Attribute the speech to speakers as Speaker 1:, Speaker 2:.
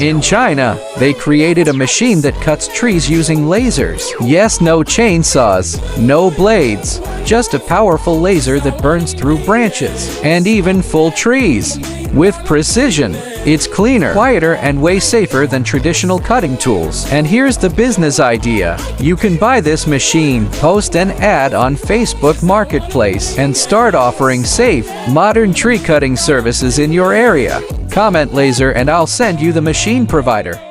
Speaker 1: In China, they created a machine that cuts trees using lasers. Yes, no chainsaws, no blades, just a powerful laser that burns through branches and even full trees with precision. It's cleaner, quieter, and way safer than traditional cutting tools. And here's the business idea. You can buy this machine, post an ad on Facebook Marketplace, and start offering safe, modern tree cutting services in your area. Comment laser and I'll send you the machine provider.